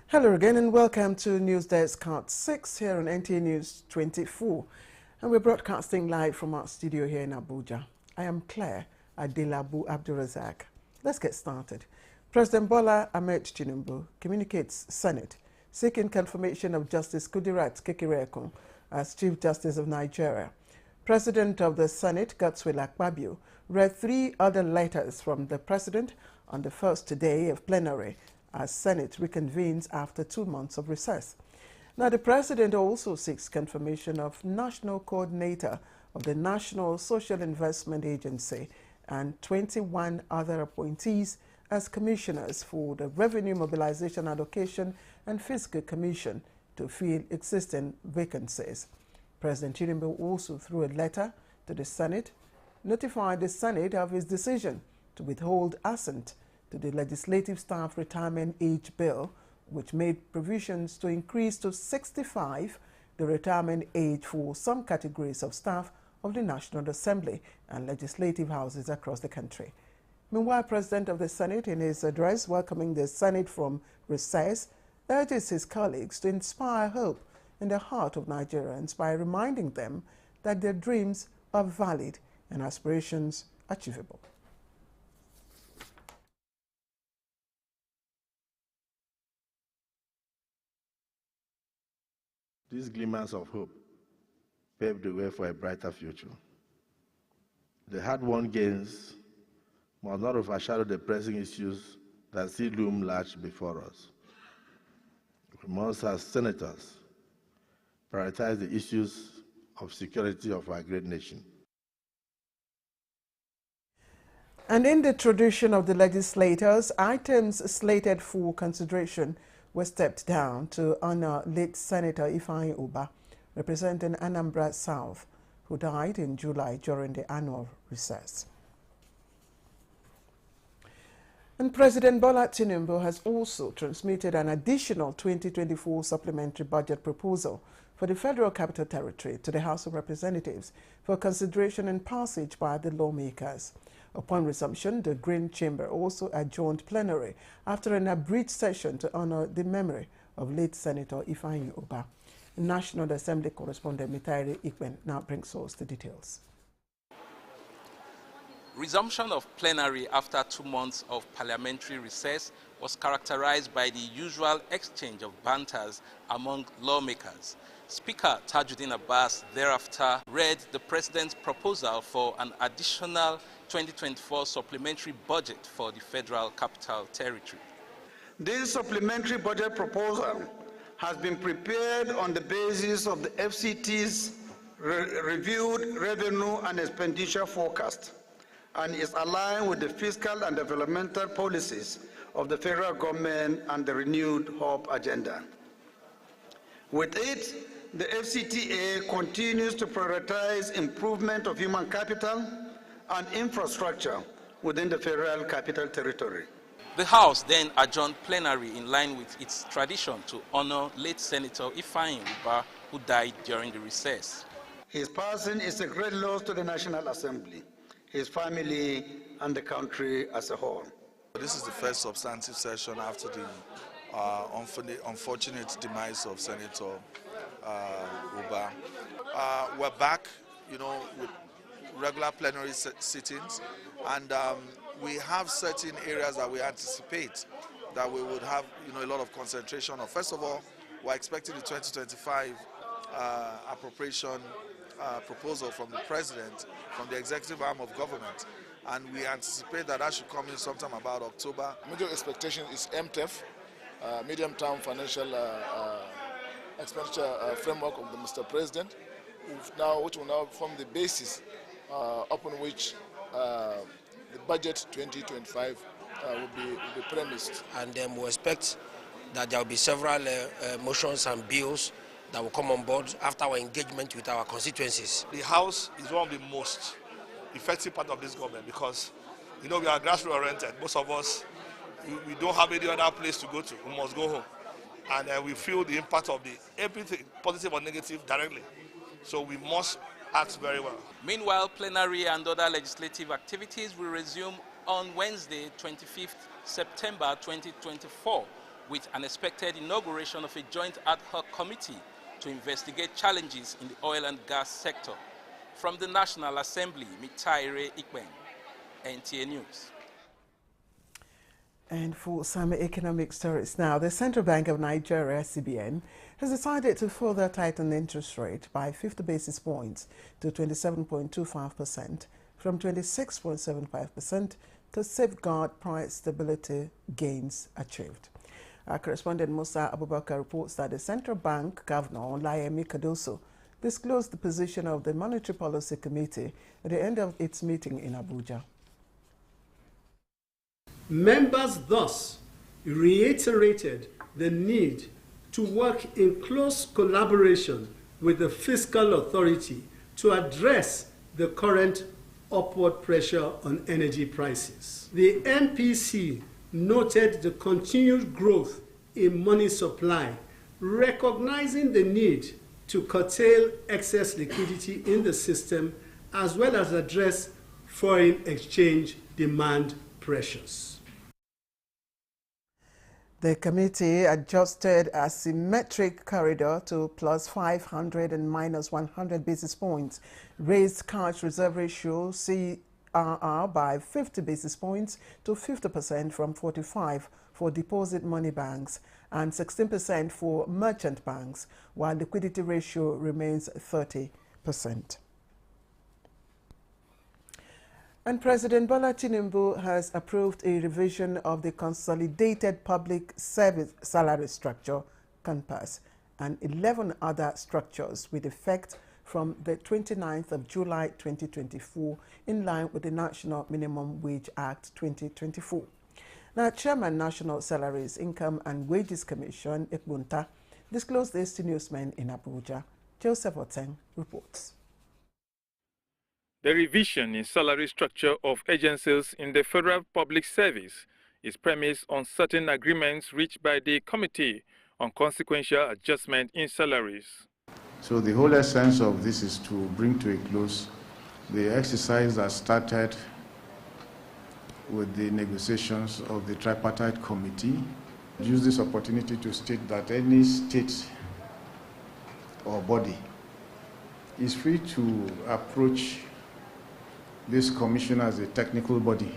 Hello again and welcome to News Desk Cut 6 here on Nta News24. And we're broadcasting live from our studio here in Abuja. I am Claire Sabi Abdullahi. Let's get started. President Bola Ahmed Tinubu communicates Senate seeking confirmation of Justice Kudirat Kekereekun as Chief Justice of Nigeria. President of the Senate, Godswill Akpabio, read 3 other letters from the President on the first day of plenary as Senate reconvenes after 2 months of recess. Now, the President also seeks confirmation of National Coordinator of the National Social Investment Agency and 21 other appointees as commissioners for the Revenue Mobilization Allocation and Fiscal Commission to fill existing vacancies. President Tinubu also, through a letter to the Senate, notified the Senate of his decision to withhold assent to the Legislative Staff Retirement Age Bill, which made provisions to increase to 65 the retirement age for some categories of staff of the National Assembly and legislative houses across the country. Meanwhile, President of the Senate, in his address welcoming the Senate from recess, urges his colleagues to inspire hope in the heart of Nigerians by reminding them that their dreams are valid and aspirations achievable. These glimmers of hope paved the way for a brighter future. The hard-won gains must not overshadow the pressing issues that still loom large before us. We must, as senators, prioritize the issues of security of our great nation. And in the tradition of the legislators, items slated for consideration were stepped down to honor late Senator Ifeanyi Ubah, representing Anambra South, who died in July during the annual recess. And President Bola Tinubu has also transmitted an additional 2024 supplementary budget proposal for the Federal Capital Territory to the House of Representatives for consideration and passage by the lawmakers. Upon resumption, the Green Chamber also adjourned plenary after an abridged session to honor the memory of late Senator Ifeanyi Ubah. National Assembly correspondent Mitairi Ikwen now brings us the details. Resumption of plenary after 2 months of parliamentary recess was characterized by the usual exchange of banters among lawmakers. Speaker Tajuddin Abbas thereafter read the President's proposal for an additional 2024 supplementary budget for the Federal Capital Territory. This supplementary budget proposal has been prepared on the basis of the FCT's reviewed revenue and expenditure forecast and is aligned with the fiscal and developmental policies of the federal government and the renewed hope agenda. With it, the FCTA continues to prioritize improvement of human capital and infrastructure within the Federal Capital Territory. The House then adjourned plenary in line with its tradition to honor late Senator Ifeanyi Ubah, who died during the recess. His passing is a great loss to the National Assembly, his family, and the country as a whole. This is the first substantive session after the unfortunate demise of Senator Ubah. We're back, with regular plenary sittings, and we have certain areas that we anticipate that we would have, a lot of concentration on. First of all, we're expecting the 2025 appropriation proposal from the President, from the executive arm of government, and we anticipate that should come in sometime about October. Major expectation is MTEF, medium-term financial expenditure framework of the Mr. President, which will now form the basis upon which the budget 2025 will be premised. And we expect that there will be several motions and bills that will come on board after our engagement with our constituencies. The House is one of the most effective part of this government because, we are grassroots oriented. Most of us, we don't have any other place to go to. We must go home. And we feel the impact of everything, positive or negative, directly. So we must act very well. Meanwhile, plenary and other legislative activities will resume on Wednesday, 25th September 2024, with an expected inauguration of a joint ad hoc committee to investigate challenges in the oil and gas sector. From the National Assembly, Nta Nta News. And for some economic stories now, the Central Bank of Nigeria, CBN, has decided to further tighten interest rate by 50 basis points to 27.25% from 26.75% to safeguard price stability gains achieved. Our correspondent Musa Abubakar reports that the Central Bank Governor Olayemi Cardoso disclosed the position of the Monetary Policy Committee at the end of its meeting in Abuja. Members thus reiterated the need to work in close collaboration with the fiscal authority to address the current upward pressure on energy prices. The MPC noted the continued growth in money supply, recognizing the need to curtail excess liquidity in the system as well as address foreign exchange demand pressures. The committee adjusted a symmetric corridor to plus 500 and minus 100 basis points, raised cash reserve ratio CRR by 50 basis points to 50% from 45% for deposit money banks and 16% for merchant banks, while liquidity ratio remains 30%. And President Bola Tinubu has approved a revision of the Consolidated Public Service Salary Structure, CONPAS, and 11 other structures with effect from the 29th of July 2024 in line with the National Minimum Wage Act 2024. Now, Chairman National Salaries, Income and Wages Commission, Ekbunta, disclosed this to newsmen in Abuja. Joseph Oteng reports. The revision in salary structure of agencies in the Federal Public Service is premised on certain agreements reached by the Committee on Consequential Adjustment in Salaries. So the whole essence of this is to bring to a close the exercise that started with the negotiations of the tripartite committee. Use this opportunity to state that any state or body is free to approach this commission as a technical body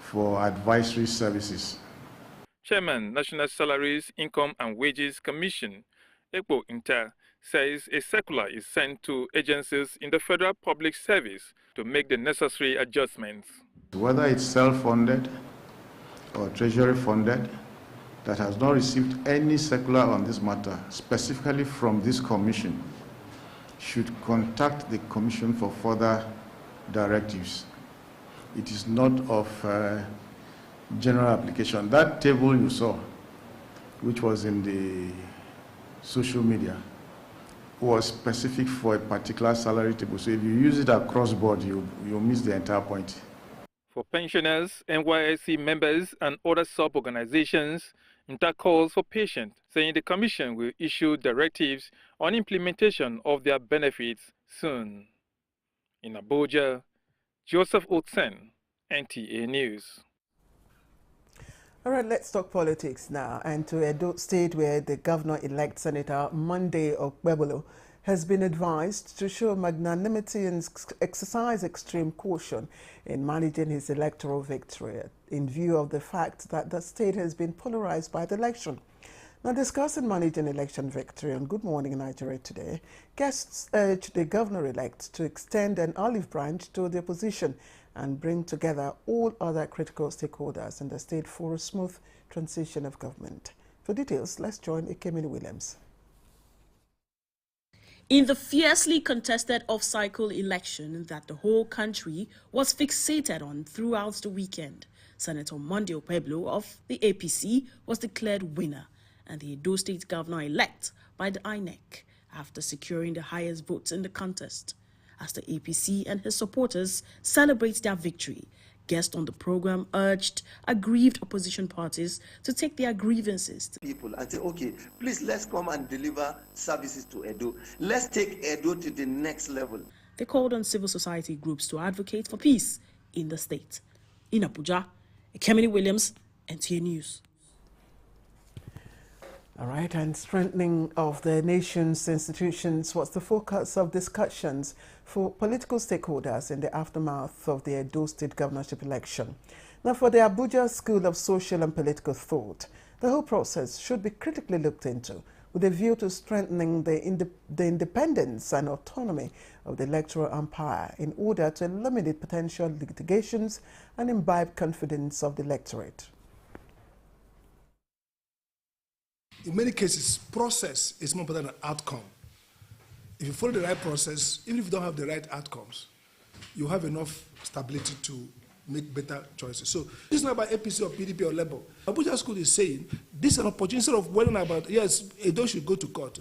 for advisory services. Chairman, National Salaries, Income and Wages Commission, Ekbo Inter, says a circular is sent to agencies in the Federal Public Service to make the necessary adjustments. Whether it's self-funded or treasury-funded, that has not received any circular on this matter, specifically from this commission, should contact the commission for further directives. It is not of general application. That table you saw, which was in the social media, was specific for a particular salary table. So if you use it across board, you'll miss the entire point. For pensioners, NYSC members and other sub-organizations, Nta calls for patience, saying the Commission will issue directives on implementation of their benefits soon. In Abuja, Joseph Otsen, NTA News. All right, let's talk politics now. And to Edo State, where the governor-elect Senator Monday Okpebolo has been advised to show magnanimity and exercise extreme caution in managing his electoral victory in view of the fact that the state has been polarized by the election. Now, discussing managing election victory on Good Morning Nigeria today, guests urged the governor-elect to extend an olive branch to the opposition and bring together all other critical stakeholders in the state for a smooth transition of government. For details, let's join Ekemini Williams. In the fiercely contested off-cycle election that the whole country was fixated on throughout the weekend, Senator Monday Okpebolo of the APC was declared winner and the Edo State governor-elect by the INEC after securing the highest votes in the contest. As the APC and his supporters celebrate their victory, guests on the program urged aggrieved opposition parties to take their grievances to people and say, okay, please let's come and deliver services to Edo. Let's take Edo to the next level. They called on civil society groups to advocate for peace in the state. In Abuja, Ekemini Williams, NTA News. All right, and strengthening of the nation's institutions was the focus of discussions for political stakeholders in the aftermath of the Edo State governorship election. Now, for the Abuja School of Social and Political Thought, the whole process should be critically looked into with a view to strengthening the independence and autonomy of the electoral umpire in order to eliminate potential litigations and imbibe confidence of the electorate. In many cases, process is more important than outcome. If you follow the right process, even if you don't have the right outcomes, you have enough stability to make better choices. So this is not about APC or PDP or Labour. Abuja School is saying this is an opportunity instead of worrying about, yes, Edo should go to court,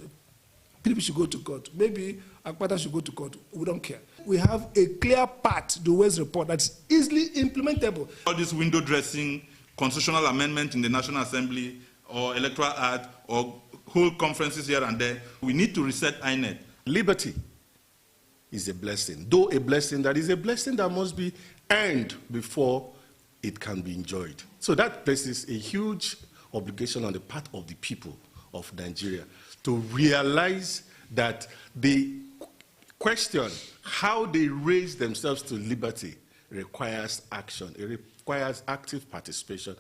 PDP should go to court, maybe Akpata should go to court. We don't care. We have a clear path, the West report, that's easily implementable. All this window dressing, constitutional amendment in the National Assembly, or electoral act, or whole conferences here and there, we need to reset INEC. Liberty is a blessing, though a blessing that is a blessing that must be earned before it can be enjoyed. So that places a huge obligation on the part of the people of Nigeria to realize that the question, how they raise themselves to liberty, requires action. It requires active participation.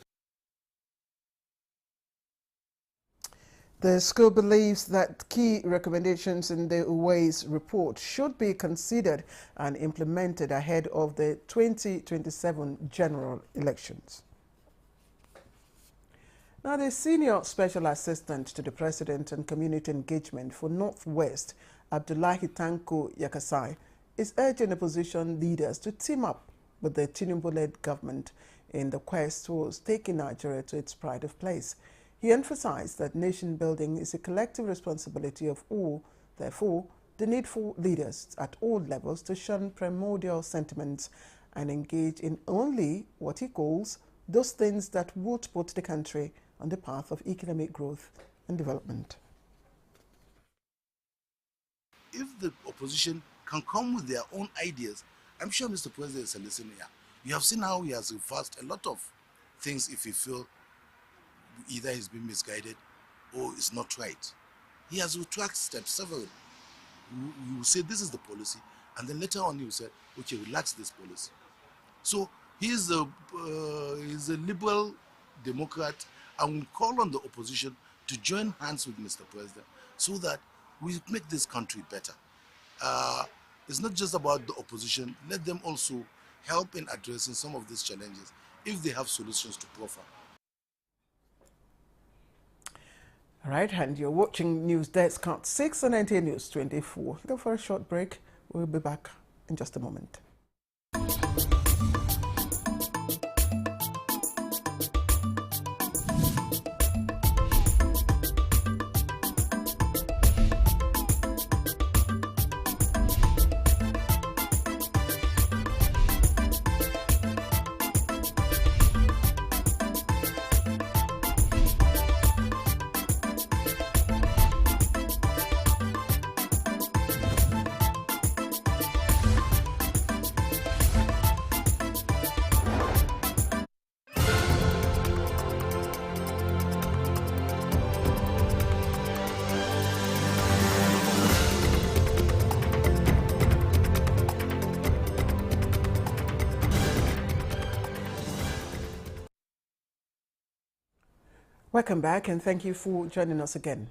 The school believes that key recommendations in the UWA's report should be considered and implemented ahead of the 2027 general elections. Now, the Senior Special Assistant to the President on Community Engagement for Northwest, Abdullahi Tanko Yakasai, is urging opposition leaders to team up with the Tinubu-led government in the quest towards taking Nigeria to its pride of place. He emphasized that nation building is a collective responsibility of all. Therefore, the need for leaders at all levels to shun primordial sentiments and engage in only what he calls those things that would put the country on the path of economic growth and development. If the opposition can come with their own ideas, I'm sure Mr. President is listening here. You have seen how he has reversed a lot of things if he feel either he's been misguided or it's not right. He has retracted steps several. You say this is the policy, and then later on you say, okay, relax this policy. So he's a liberal Democrat, and we call on the opposition to join hands with Mr. President so that we make this country better. It's not just about the opposition. Let them also help in addressing some of these challenges if they have solutions to proffer. All right, and you're watching News Desk Count 6 on Nta News24. Go for a short break. We'll be back in just a moment. Welcome back, and thank you for joining us again.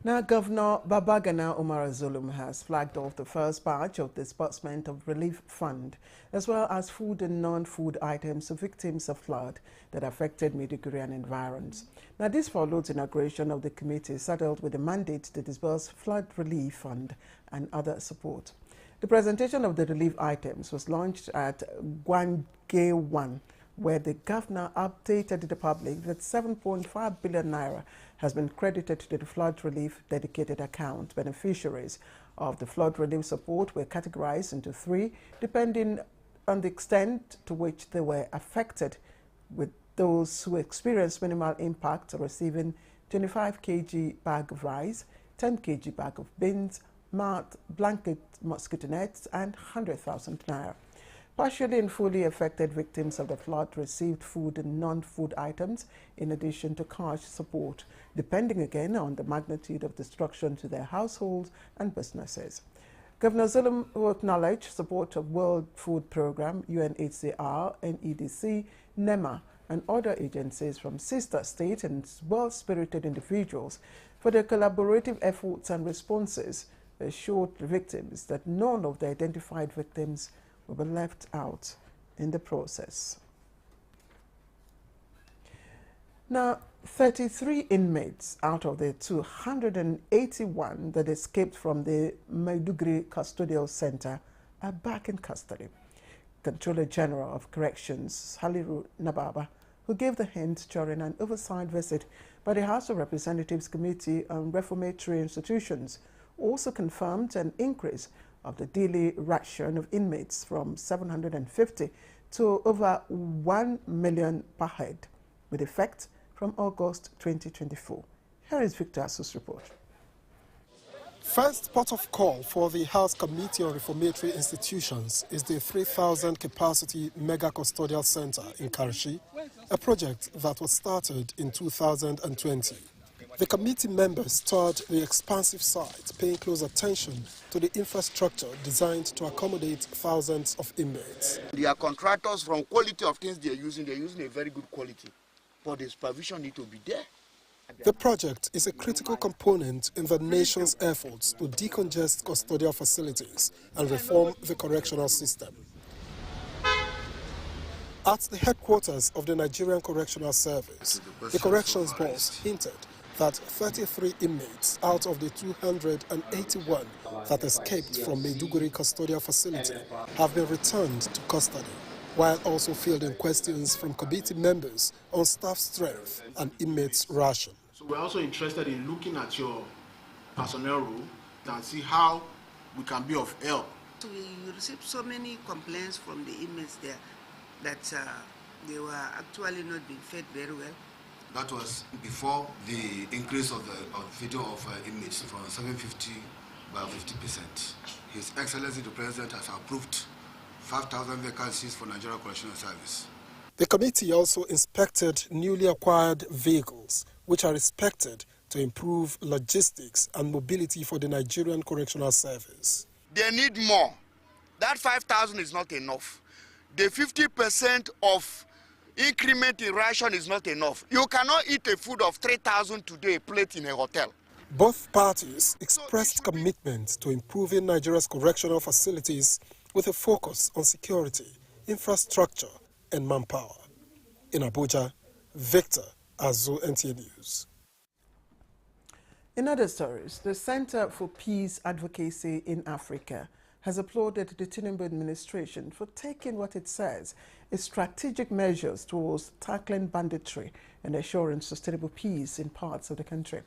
Now, Governor Babagana Umar Zulum has flagged off the first batch of disbursement of relief fund, as well as food and non-food items to victims of flood that affected Maiduguri and environs. Now, this follows inauguration of the committee saddled with the mandate to disburse flood relief fund and other support. The presentation of the relief items was launched at Gwangge 1, where the governor updated the public that 7.5 billion naira has been credited to the flood relief dedicated account. Beneficiaries of the flood relief support were categorized into three, depending on the extent to which they were affected, with those who experienced minimal impact receiving 25 kg bag of rice, 10 kg bag of beans, mat, blanket, mosquito nets, and 100,000 naira. Partially and fully affected victims of the flood received food and non-food items in addition to cash support, depending again on the magnitude of destruction to their households and businesses. Governor Zulum will acknowledge support of World Food Programme, UNHCR, NEDC, NEMA, and other agencies from sister state and well-spirited individuals for their collaborative efforts and responses, assured the victims that none of the identified victims will be left out in the process. Now, 33 inmates out of the 281 that escaped from the Maiduguri Custodial Center are back in custody. Controller General of Corrections, Haliru Nababa, who gave the hint during an oversight visit by the House of Representatives Committee on Reformatory Institutions, also confirmed an increase of the daily ration of inmates from 750 to over 1 million per head, with effect from August 2024. Here is Victor Asu's report. First port of call for the House Committee on Reformatory Institutions is the 3,000 capacity mega custodial center in Karshi, a project that was started in 2020. The committee members toured the expansive site, paying close attention to the infrastructure designed to accommodate thousands of inmates. They are contractors from quality of things they're using a very good quality, but the supervision need to be there. The project is a critical component in the nation's efforts to decongest custodial facilities and reform the correctional system. At the headquarters of the Nigerian Correctional Service, the corrections boss hinted that 33 inmates out of the 281 that escaped from Maiduguri Custodial Facility have been returned to custody, while also fielding questions from committee members on staff strength and inmates' ration. So we're also interested in looking at your personnel role and see how we can be of help. So we received so many complaints from the inmates there that they were actually not being fed very well. That was before the increase of the feeding of inmates from 750 by 50%. His Excellency the President has approved 5,000 vacancies for Nigeria Correctional Service. The committee also inspected newly acquired vehicles, which are expected to improve logistics and mobility for the Nigerian Correctional Service. They need more. That 5,000 is not enough. The 50% of increment in ration is not enough. You cannot eat a food of 3,000 today, a plate in a hotel. Both parties expressed commitment to improving Nigeria's correctional facilities with a focus on security, infrastructure, and manpower. In Abuja, Victor Azu, Nta News. In other stories, the Center for Peace Advocacy in Africa has applauded the Tinubu administration for taking what it says is strategic measures towards tackling banditry and assuring sustainable peace in parts of the country.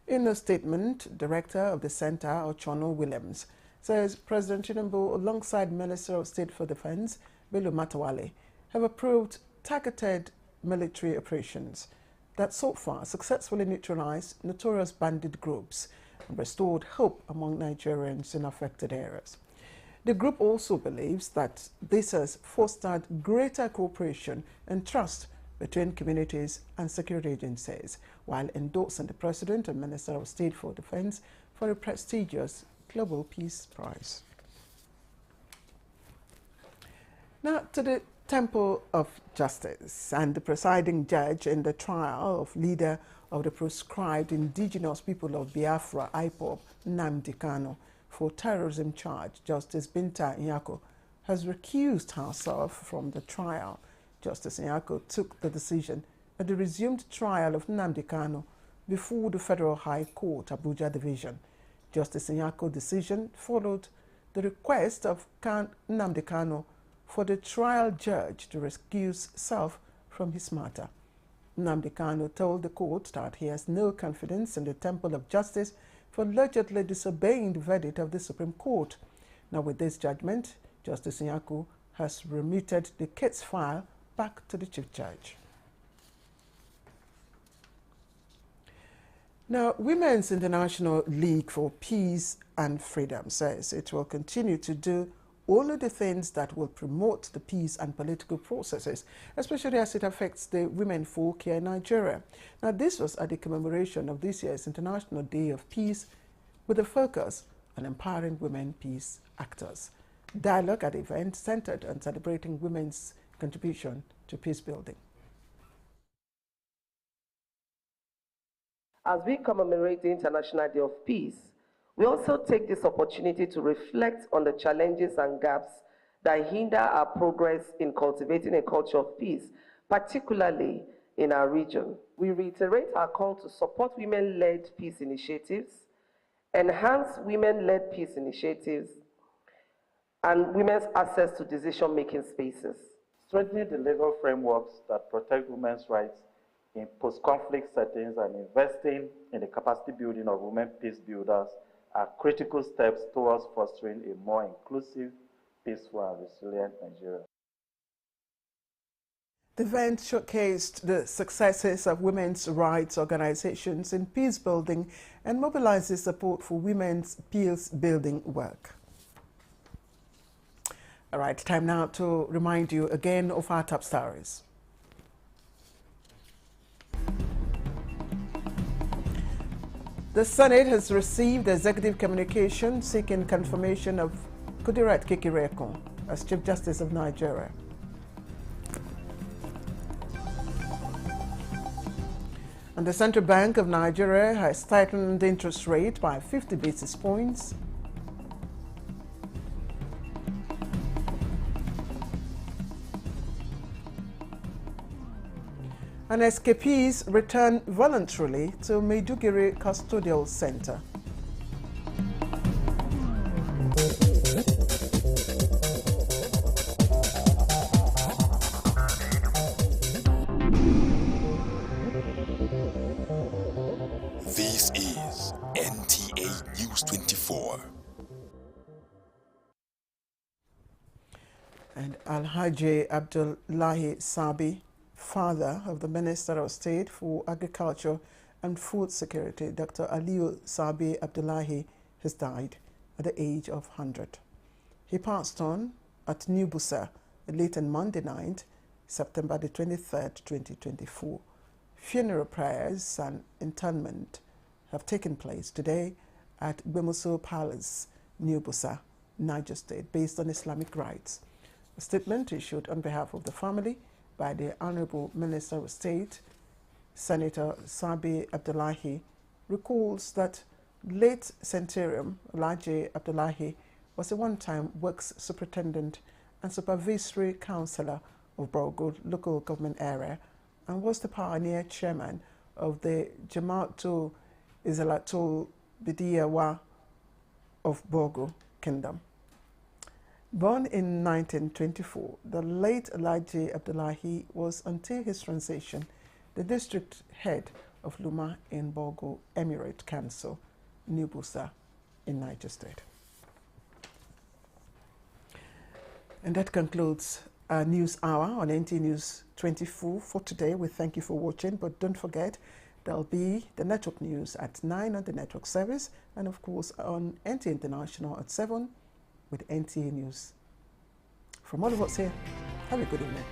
In a statement, Director of the Center, Ochono Williams, says President Tinubu, alongside Minister of State for Defense, Bello Matawale, have approved targeted military operations that so far successfully neutralized notorious bandit groups and restored hope among Nigerians in affected areas. The group also believes that this has fostered greater cooperation and trust between communities and security agencies, while endorsing the President and Minister of State for Defense for the prestigious Global Peace Prize. Now to the Temple of Justice and the presiding judge in the trial of leader of the proscribed indigenous people of Biafra, IPOB, Nnamdi Kanu, for terrorism charge, Justice Binta Inako, has recused herself from the trial. Justice Inako took the decision at the resumed trial of Nnamdi Kanu before the Federal High Court, Abuja Division. Justice Inyako's decision followed the request of Nnamdi Kanu for the trial judge to recuse self from his matter. Nnamdi Kanu told the court that he has no confidence in the Temple of Justice for allegedly disobeying the verdict of the Supreme Court. Now with this judgment, Justice Inako has remitted the case file back to the Chief Judge. Now, Women's International League for Peace and Freedom says it will continue to do only the things that will promote the peace and political processes, especially as it affects the women folk here in Nigeria. Now, this was at the commemoration of this year's International Day of Peace, with a focus on empowering women peace actors. Dialogue at the event centered on celebrating women's contribution to peace building. As we commemorate the International Day of Peace, we also take this opportunity to reflect on the challenges and gaps that hinder our progress in cultivating a culture of peace, particularly in our region. We reiterate our call to support women-led peace initiatives, enhance women-led peace initiatives, and women's access to decision-making spaces. Strengthening the legal frameworks that protect women's rights in post-conflict settings and investing in the capacity building of women peace builders are critical steps towards fostering a more inclusive, peaceful, and resilient Nigeria. The event showcased the successes of women's rights organizations in peace building and mobilizes support for women's peace building work. All right, time now to remind you again of our top stories. The Senate has received executive communication seeking confirmation of Kudirat Kekereekun as Chief Justice of Nigeria. And the Central Bank of Nigeria has tightened the interest rate by 50 basis points. And escapees return voluntarily to Maiduguri Custodial Center. This is Nta News24. And Alhaji Abdullahi Sabi, father of the Minister of State for Agriculture and Food Security, Dr. Aliyu Sabi Abdullahi, has died at the age of 100. He passed on at New Busa late on Monday night, September the 23rd, 2024. Funeral prayers and interment have taken place today at Gbemuso Palace, New Busa, Niger State, based on Islamic rites. A statement issued on behalf of the family by the Honorable Minister of State, Senator Sabi Abdullahi, recalls that late Centurion Alhaji Abdullahi was a one-time works superintendent and supervisory councillor of Borgo local government area and was the pioneer chairman of the Jama'atul Izalatul Bidiyawa of Borgo Kingdom. Born in 1924, the late Alhaji Abdullahi was, until his transition, the district head of Luma in Borgo Emirate Council, New Busa in Niger State. And that concludes our news hour on NT News 24 for today. We thank you for watching, but don't forget, there'll be the network news at 9 on the network service, and of course on NT International at 7 with NTA News. From all of us here, have a good evening.